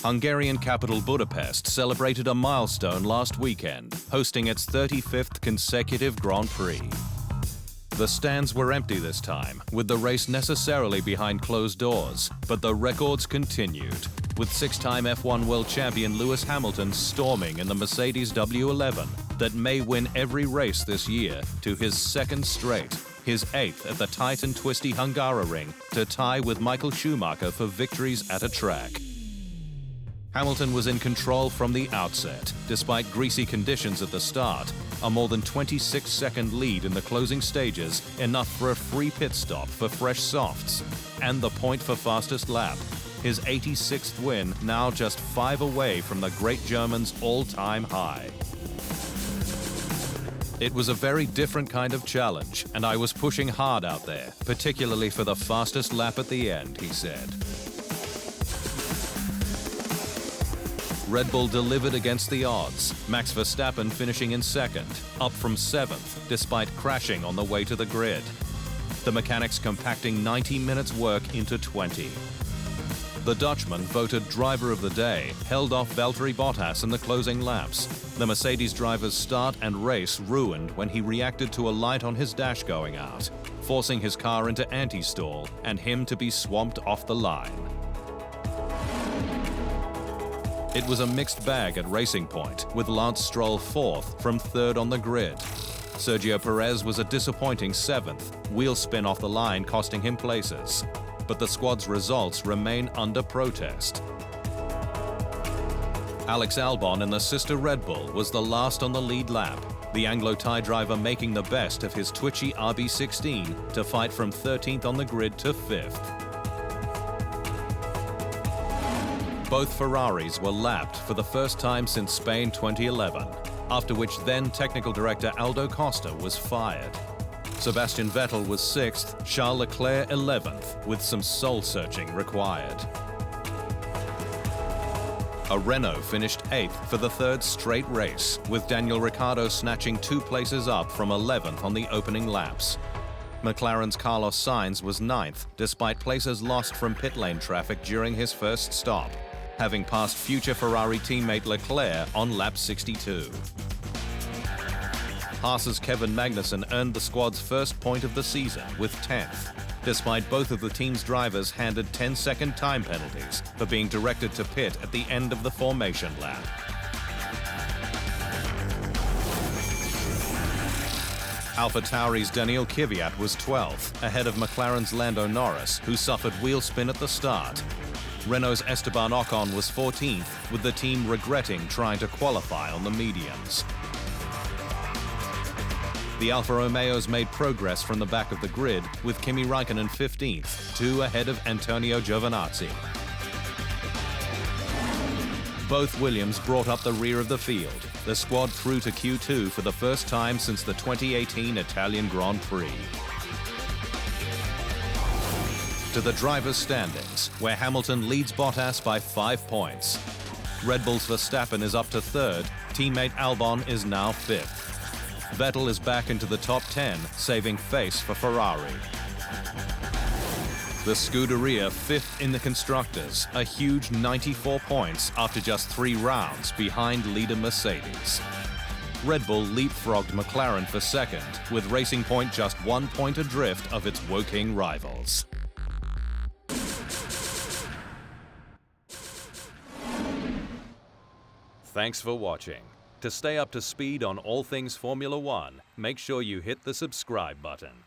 Hungarian-capital Budapest celebrated a milestone last weekend, hosting its 35th consecutive Grand Prix. The stands were empty this time, with the race necessarily behind closed doors, but the records continued, with six-time F1 world champion Lewis Hamilton storming in the Mercedes W11 that may win every race this year to his second straight, his eighth at the tight-and-twisty Hungaroring, to tie with Michael Schumacher for victories at a track. Hamilton was in control from the outset, despite greasy conditions at the start, a more than 26-second lead in the closing stages, enough for a free pit stop for fresh softs, and the point for fastest lap. His 86th win now just 5 away from the great German's all-time high. It was a very different kind of challenge, and I was pushing hard out there, particularly for the fastest lap at the end, he said. Red Bull delivered against the odds, Max Verstappen finishing in second, up from 7th, despite crashing on the way to the grid. The mechanics compacting 90 minutes work into 20. The Dutchman, voted driver of the day, held off Valtteri Bottas in the closing laps. The Mercedes driver's start and race ruined when he reacted to a light on his dash going out, forcing his car into anti-stall and him to be swamped off the line. It was a mixed bag at Racing Point, with Lance Stroll 4th from 3rd on the grid. Sergio Perez was a disappointing 7th, wheel spin off the line costing him places. But the squad's results remain under protest. Alex Albon in the sister Red Bull was the last on the lead lap, the Anglo-Thai driver making the best of his twitchy RB16 to fight from 13th on the grid to 5th. Both Ferraris were lapped for the first time since Spain 2011, after which then technical director Aldo Costa was fired. Sebastian Vettel was 6th, Charles Leclerc 11th, with some soul-searching required. A Renault finished 8th for the 3rd straight race, with Daniel Ricciardo snatching 2 places up from 11th on the opening laps. McLaren's Carlos Sainz was 9th, despite places lost from pit lane traffic during his first stop, having passed future Ferrari teammate Leclerc on lap 62. Haas's Kevin Magnussen earned the squad's first point of the season with 10th, despite both of the team's drivers handed 10-second time penalties for being directed to pit at the end of the formation lap. AlphaTauri's Daniil Kvyat was 12th, ahead of McLaren's Lando Norris, who suffered wheel spin at the start. Renault's Esteban Ocon was 14th, with the team regretting trying to qualify on the mediums. The Alfa Romeos made progress from the back of the grid, with Kimi Räikkönen 15th, 2 ahead of Antonio Giovinazzi. Both Williams brought up the rear of the field, the squad through to Q2 for the first time since the 2018 Italian Grand Prix. To the drivers' standings, where Hamilton leads Bottas by 5 points. Red Bull's Verstappen is up to 3rd, teammate Albon is now 5th. Vettel is back into the top 10, saving face for Ferrari. The Scuderia 5th in the Constructors, a huge 94 points after just 3 rounds behind leader Mercedes. Red Bull leapfrogged McLaren for 2nd, with Racing Point just 1 point adrift of its Woking rivals. Thanks for watching. To stay up to speed on all things Formula One, make sure you hit the subscribe button.